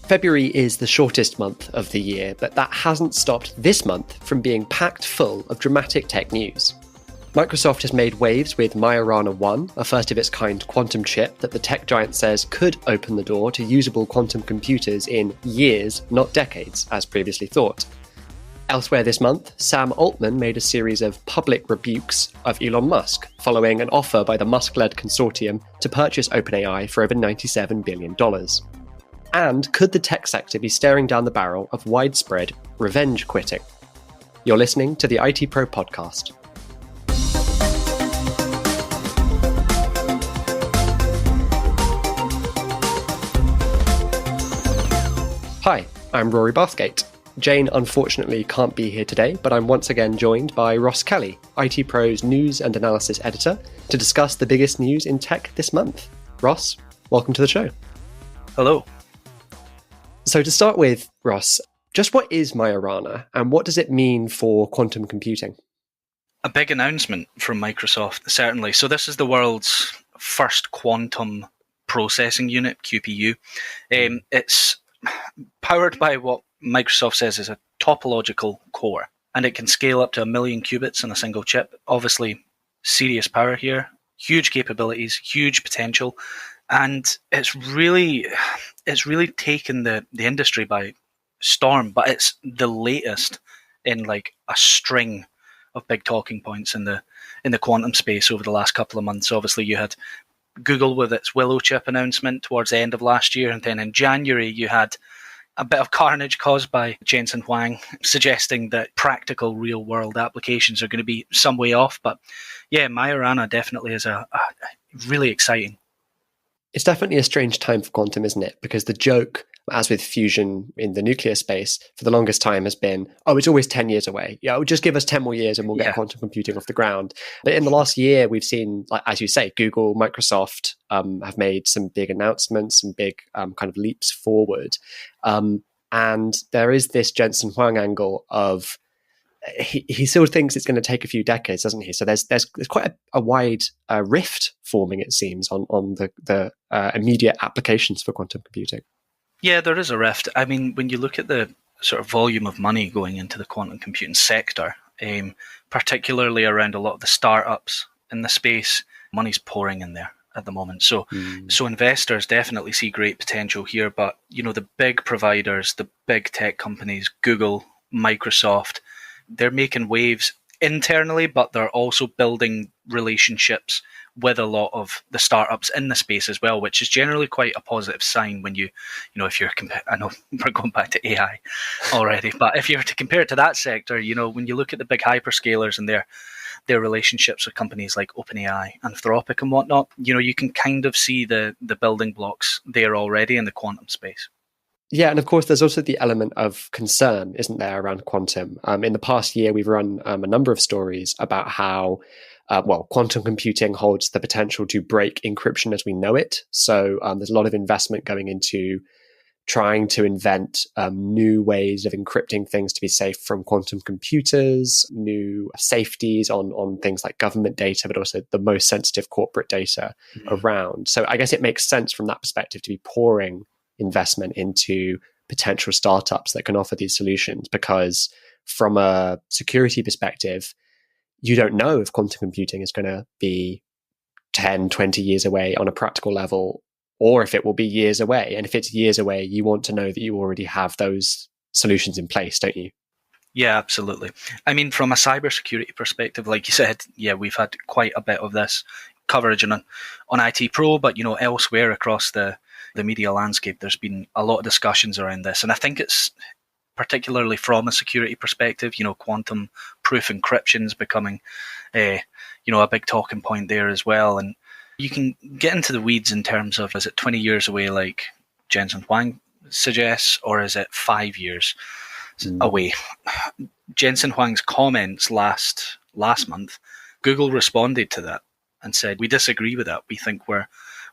February is the shortest month of the year, but that hasn't stopped this month from being packed full of dramatic tech news. Microsoft has made waves with Majorana 1, a first-of-its-kind quantum chip that the tech giant says could open the door to usable quantum computers in years, not decades, as previously thought. Elsewhere this month, Sam Altman made a series of public rebukes of Elon Musk, following an offer by the Musk-led consortium to purchase OpenAI for over $97 billion. And could the tech sector be staring down the barrel of widespread revenge quitting? You're listening to the ITPro podcast. Hi, I'm Rory Bathgate. Jane unfortunately can't be here today, but I'm once again joined by Ross Kelly, ITPro's news and analysis editor, to discuss the biggest news in tech this month. Ross, welcome to the show. Hello. So to start with, Ross, just what is Majorana and what does it mean for quantum computing? A big announcement from Microsoft, certainly. So this is the world's first quantum processing unit, QPU. It's powered by what Microsoft says is a topological core, and it can scale up to 1 million qubits in a single chip. Obviously, serious power here, huge capabilities, huge potential, and it's really taken the industry by storm. But it's the latest in like a string of big talking points in the quantum space over the last couple of months. Obviously, you had Google with its Willow chip announcement towards the end of last year, and then in January you had a bit of carnage caused by Jensen Huang suggesting that practical real-world applications are going to be some way off. But yeah, Majorana definitely is a really exciting. It's definitely a strange time for quantum, isn't it? Because the joke, as with fusion in the nuclear space, for the longest time has been, it's always 10 years away. Yeah, just give us 10 more years and we'll get quantum computing off the ground. But in the last year, we've seen, like, as you say, Google, Microsoft have made some big announcements, some big kind of leaps forward. And there is this Jensen Huang angle of, he still thinks it's going to take a few decades, doesn't he? So there's quite a wide rift forming, it seems, on the immediate applications for quantum computing. Yeah, there is a rift. I mean, when you look at the sort of volume of money going into the quantum computing sector, particularly around a lot of the startups in the space, money's pouring in there at the moment. So investors definitely see great potential here. But, you know, the big providers, the big tech companies, Google, Microsoft, they're making waves internally, but they're also building relationships with a lot of the startups in the space as well, which is generally quite a positive sign when if you're I know we're going back to AI already, but if you were to compare it to that sector, when you look at the big hyperscalers and their relationships with companies like OpenAI, Anthropic and whatnot, you can kind of see the building blocks there already in the quantum space. Yeah, and of course, there's also the element of concern, isn't there, around quantum? In the past year, we've run a number of stories about how, quantum computing holds the potential to break encryption as we know it. So there's a lot of investment going into trying to invent new ways of encrypting things to be safe from quantum computers, new safeties on things like government data, but also the most sensitive corporate data around. So I guess it makes sense from that perspective to be pouring investment into potential startups that can offer these solutions, because from a security perspective, you don't know if quantum computing is going to be 10, 20 years away on a practical level, or if it will be years away. And if it's years away, you want to know that you already have those solutions in place, don't you? Yeah, absolutely. I mean, from a cybersecurity perspective, like you said, we've had quite a bit of this coverage on ITPro, but elsewhere across the media landscape, there's been a lot of discussions around this. And I think it's particularly from a security perspective, quantum proof encryption is becoming a big talking point there as well. And you can get into the weeds in terms of, is it 20 years away like Jensen Huang suggests, or is it 5 years away? Jensen Huang's comments last month, Google responded to that and said, we disagree with that. We think we're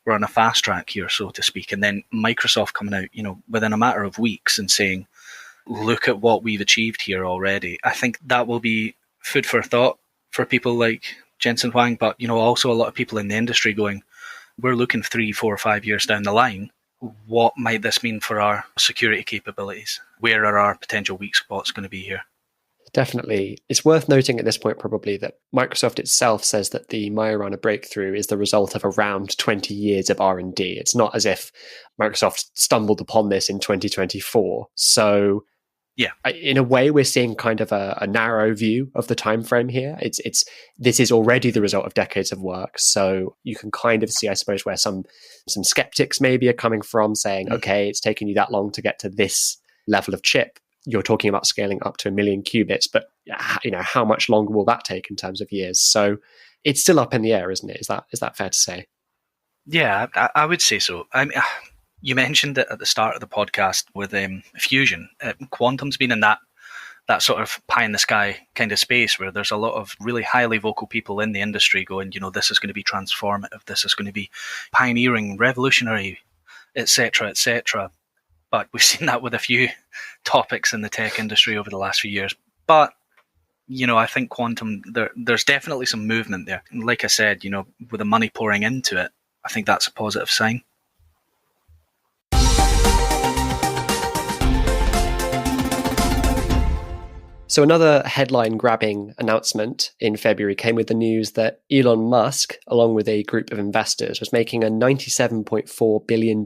on a fast track here, so to speak. And then Microsoft coming out, within a matter of weeks and saying, look at what we've achieved here already. I think that will be food for thought for people like Jensen Huang, but, also a lot of people in the industry going, we're looking 3, 4, 5 years down the line. what might this mean for our security capabilities? Where are our potential weak spots going to be here? Definitely. It's worth noting at this point probably that Microsoft itself says that the Majorana breakthrough is the result of around 20 years of R&D. It's not as if Microsoft stumbled upon this in 2024. So yeah, in a way, we're seeing kind of a narrow view of the time frame here. This is already the result of decades of work. So you can kind of see, I suppose, where some skeptics maybe are coming from, saying, okay, it's taken you that long to get to this level of chip. You're talking about scaling up to 1 million qubits, but how much longer will that take in terms of years? So it's still up in the air, isn't it? Is that fair to say? Yeah, I would say so. I mean, you mentioned it at the start of the podcast with fusion. Quantum's been in that sort of pie in the sky kind of space where there's a lot of really highly vocal people in the industry going, this is going to be transformative, this is going to be pioneering, revolutionary, etc., etc. But we've seen that with a few topics in the tech industry over the last few years. But, I think quantum, there's definitely some movement there. And like I said, with the money pouring into it, I think that's a positive sign. So another headline-grabbing announcement in February came with the news that Elon Musk, along with a group of investors, was making a $97.4 billion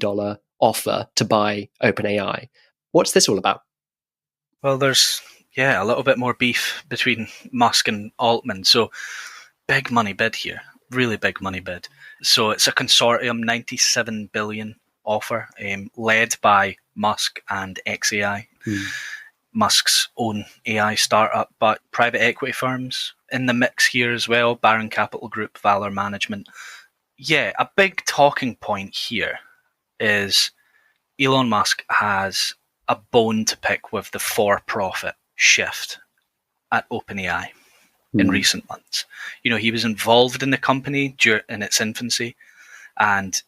offer to buy OpenAI. What's this all about? Well, there's, a little bit more beef between Musk and Altman. So big money bid here, really big money bid. So it's a consortium, $97 billion offer, led by Musk and XAI. Musk's own AI startup, but private equity firms in the mix here as well, Baron Capital Group, Valor Management. Yeah, a big talking point here is Elon Musk has a bone to pick with the for-profit shift at OpenAI in recent months. He was involved in the company in its infancy, and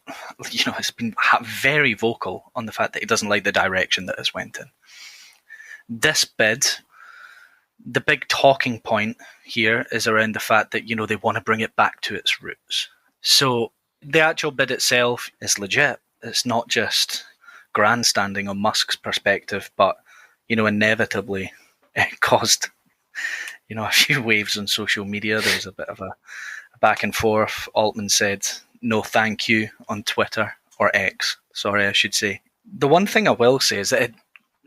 has been very vocal on the fact that he doesn't like the direction that it's went in. This bid, the big talking point here is around the fact that, they want to bring it back to its roots. So the actual bid itself is legit. It's not just grandstanding on Musk's perspective, but, inevitably it caused, a few waves on social media. There was a bit of a back and forth. Altman said, no thank you on Twitter, or X, sorry, I should say. The one thing I will say is that it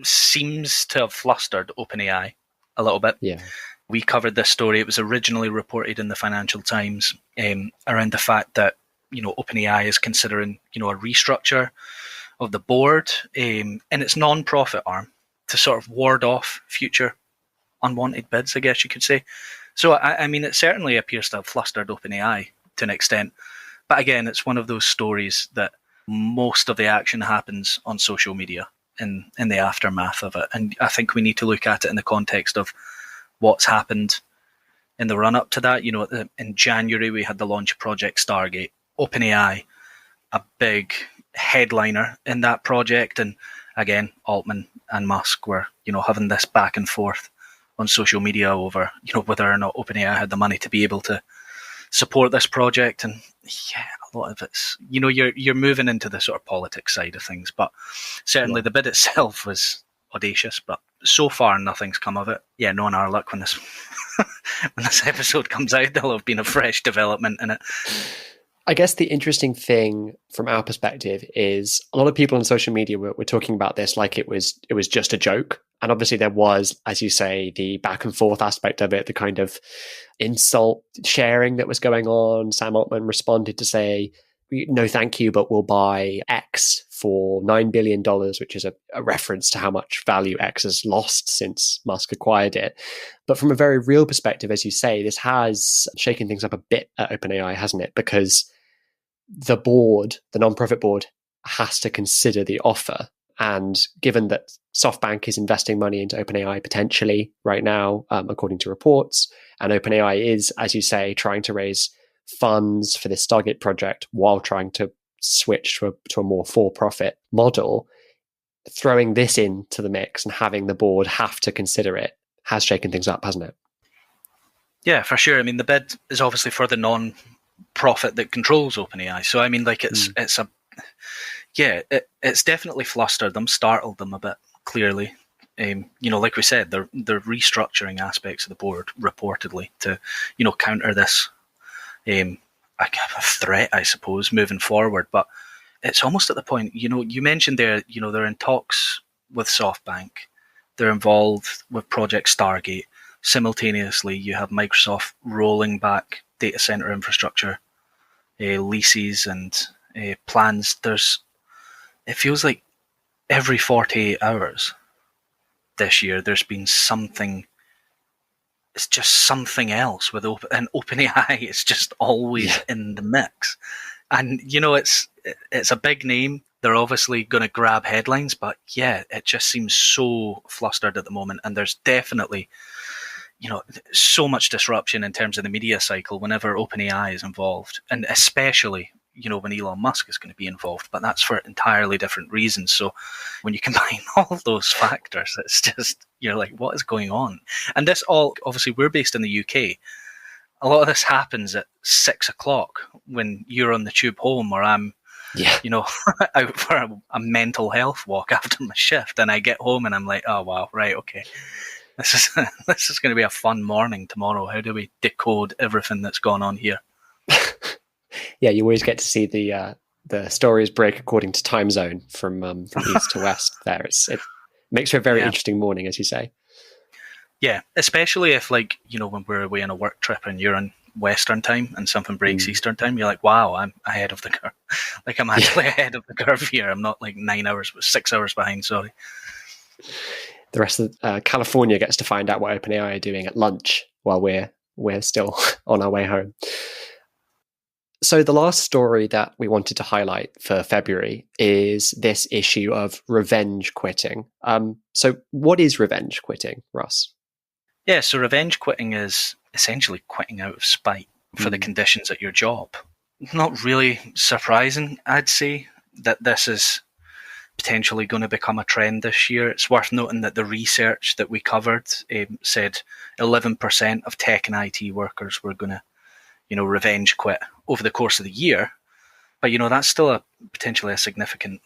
seems to have flustered OpenAI a little bit. Yeah. We covered this story. It was originally reported in the Financial Times around the fact that, OpenAI is considering, a restructure of the board in its non-profit arm to sort of ward off future unwanted bids, I guess you could say. So, I mean, it certainly appears to have flustered OpenAI to an extent. But again, it's one of those stories that most of the action happens on social media in the aftermath of it. And I think we need to look at it in the context of what's happened in the run-up to that. In January, we had the launch of Project Stargate. OpenAI, a big headliner in that project. And again, Altman and Musk were, having this back and forth on social media over, whether or not OpenAI had the money to be able to support this project. And a lot of it's, you're moving into the sort of politics side of things, but certainly the bid itself was audacious, but so far nothing's come of it. Yeah, knowing our luck, when this when this episode comes out, there'll have been a fresh development in it. I guess the interesting thing from our perspective is a lot of people on social media were talking about this like it was just a joke. And obviously there was, as you say, the back and forth aspect of it, the kind of insult sharing that was going on. Sam Altman responded to say, no, thank you, but we'll buy X for $9 billion, which is a reference to how much value X has lost since Musk acquired it. But from a very real perspective, as you say, this has shaken things up a bit at OpenAI, hasn't it? Because the board, the non-profit board, has to consider the offer. And given that SoftBank is investing money into OpenAI potentially right now, according to reports, and OpenAI is, as you say, trying to raise funds for this Stargate project while trying to switch to a more for-profit model, throwing this into the mix and having the board have to consider it has shaken things up, hasn't it? Yeah, for sure. I mean, the bid is obviously for the non-profit that controls OpenAI. So, I mean, like it's a, Yeah, it's definitely flustered them, startled them a bit, clearly. Like we said, they're restructuring aspects of the board reportedly to, counter this a threat, I suppose, moving forward. But it's almost at the point, you mentioned there, they're in talks with SoftBank. They're involved with Project Stargate. Simultaneously, you have Microsoft rolling back data center infrastructure leases and plans. It feels like every 48 hours this year, there's been something. It's just something else with OpenAI. It's just always in the mix, and it's a big name. They're obviously going to grab headlines, but yeah, it just seems so flustered at the moment, and there's definitely so much disruption in terms of the media cycle whenever OpenAI is involved, and especially when Elon Musk is going to be involved, but that's for entirely different reasons. So when you combine all those factors, it's just, you're like, what is going on? And this all, obviously, we're based in the UK. A lot of this happens at 6 o'clock when you're on the tube home, or I'm, out for a mental health walk after my shift, and I get home and I'm like, oh wow, right, okay. This is going to be a fun morning tomorrow. How do we decode everything that's gone on here? Yeah, you always get to see the stories break according to time zone from east to west. There, it makes for a very interesting morning, as you say. Yeah, especially if when we're away on a work trip and you're on Western time and something breaks Eastern time, you're like, wow, I'm ahead of the curve. I'm actually ahead of the curve here. I'm not 6 hours behind. Sorry. The rest of California gets to find out what OpenAI are doing at lunch while we're still on our way home. So the last story that we wanted to highlight for February is this issue of revenge quitting. So what is revenge quitting, Ross? Yeah, so revenge quitting is essentially quitting out of spite for the conditions at your job. Not really surprising, I'd say, that this is potentially going to become a trend this year. It's worth noting that the research that we covered said 11% of tech and IT workers were going to revenge quit over the course of the year. But, that's still potentially a significant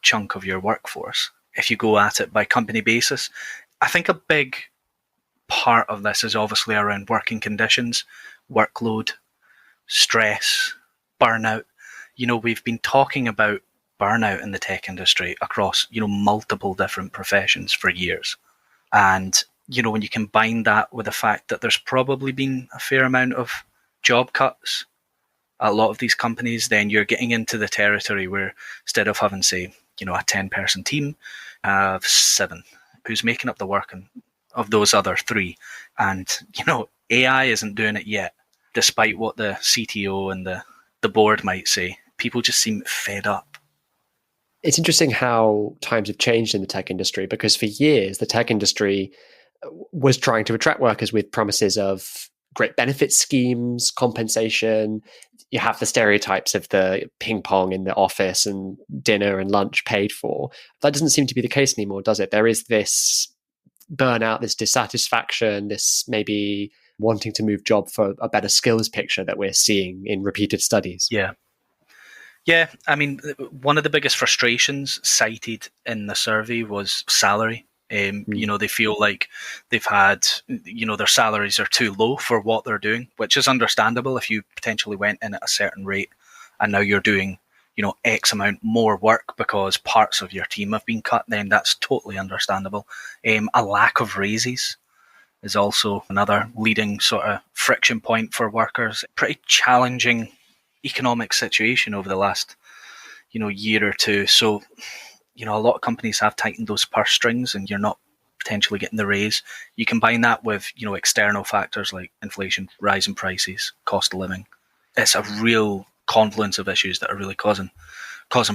chunk of your workforce if you go at it by company basis. I think a big part of this is obviously around working conditions, workload, stress, burnout. We've been talking about burnout in the tech industry across, multiple different professions for years. And, when you combine that with the fact that there's probably been a fair amount of job cuts at a lot of these companies, then you're getting into the territory where instead of having, say, a 10-person team, have 7, who's making up the work of those other 3. And, AI isn't doing it yet, despite what the CTO and the board might say. People just seem fed up. It's interesting how times have changed in the tech industry, because for years, the tech industry was trying to attract workers with promises of great benefit schemes, compensation. You have the stereotypes of the ping pong in the office and dinner and lunch paid for. That doesn't seem to be the case anymore, does it? There is this burnout, this dissatisfaction, this maybe wanting to move job for a better skills picture that we're seeing in repeated studies. Yeah, I mean, one of the biggest frustrations cited in the survey was salary. They feel like they've had, their salaries are too low for what they're doing, which is understandable. If you potentially went in at a certain rate and now you're doing, X amount more work because parts of your team have been cut, then that's totally understandable. A lack of raises is also another leading sort of friction point for workers. Pretty challenging economic situation over the last, year or two. So, a lot of companies have tightened those purse strings and you're not potentially getting the raise. You combine that with, external factors like inflation, rising prices, cost of living. It's a real confluence of issues that are really causing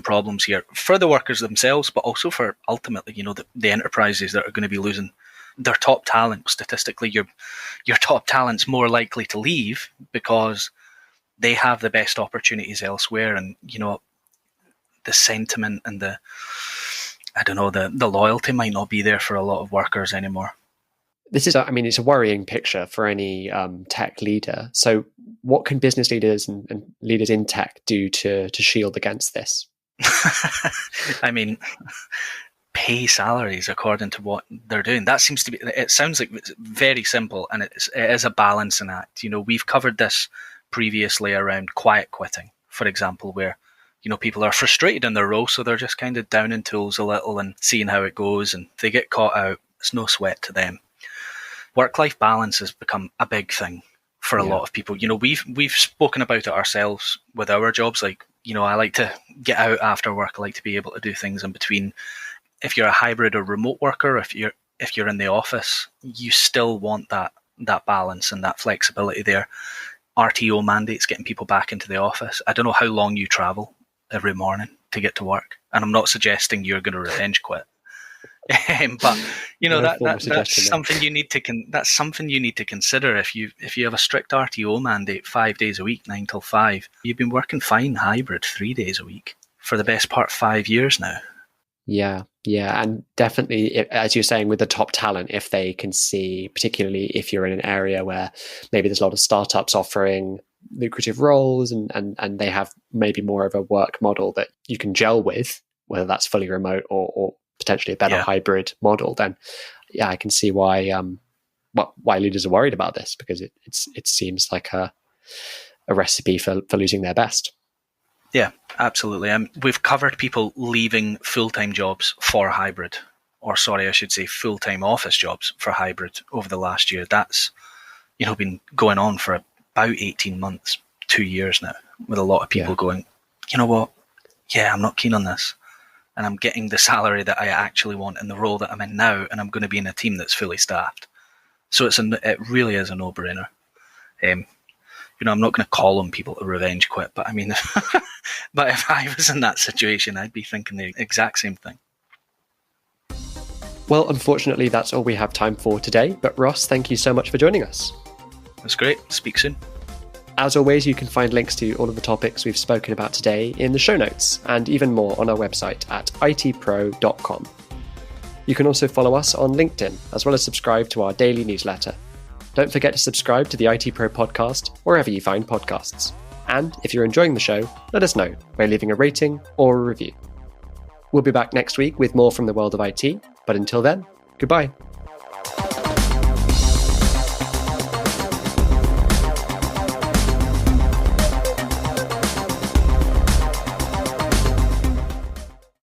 problems here for the workers themselves, but also for ultimately, the enterprises that are going to be losing their top talent. Statistically, your top talent's more likely to leave because they have the best opportunities elsewhere, and the sentiment and the loyalty might not be there for a lot of workers anymore. This is, it's a worrying picture for any tech leader. So what can business leaders and leaders in tech do to shield against this? I mean, pay salaries according to what they're doing. That seems to be, it sounds like it's very simple, and it is a balancing act. We've covered this previously around quiet quitting, for example, where, people are frustrated in their role, so they're just kind of down in tools a little and seeing how it goes, and if they get caught out, it's no sweat to them. Work-life balance has become a big thing for a lot of people. We've spoken about it ourselves with our jobs. Like, I like to get out after work. I like to be able to do things in between. If you're a hybrid or remote worker, if you're in the office, you still want that balance and that flexibility there. RTO mandates getting people back into the office. I don't know how long you travel every morning to get to work, and I'm not suggesting you're going to revenge quit. But that's something you need to consider. If you have a strict RTO mandate 5 days a week, 9 till 5, you've been working fine hybrid 3 days a week for the best part 5 years now. Yeah, and definitely, as you're saying, with the top talent, if they can see, particularly if you're in an area where maybe there's a lot of startups offering lucrative roles, and they have maybe more of a work model that you can gel with, whether that's fully remote or potentially a better hybrid model, then I can see why leaders are worried about this, because it seems like a recipe for losing their best. Yeah, absolutely. We've covered people leaving full-time jobs for hybrid, full-time office jobs for hybrid over the last year. That's been going on for about 18 months, 2 years now, with a lot of people going, you know what? Yeah, I'm not keen on this. And I'm getting the salary that I actually want in the role that I'm in now, and I'm going to be in a team that's fully staffed. So it really is a no-brainer. I'm not going to call on people to revenge quit, but I mean, but if I was in that situation, I'd be thinking the exact same thing. Well, unfortunately, that's all we have time for today. But Ross, thank you so much for joining us. That's great. Speak soon. As always, you can find links to all of the topics we've spoken about today in the show notes, and even more on our website at itpro.com. You can also follow us on LinkedIn, as well as subscribe to our daily newsletter. Don't forget to subscribe to the ITPro podcast wherever you find podcasts. And if you're enjoying the show, let us know by leaving a rating or a review. We'll be back next week with more from the world of IT, but until then, goodbye.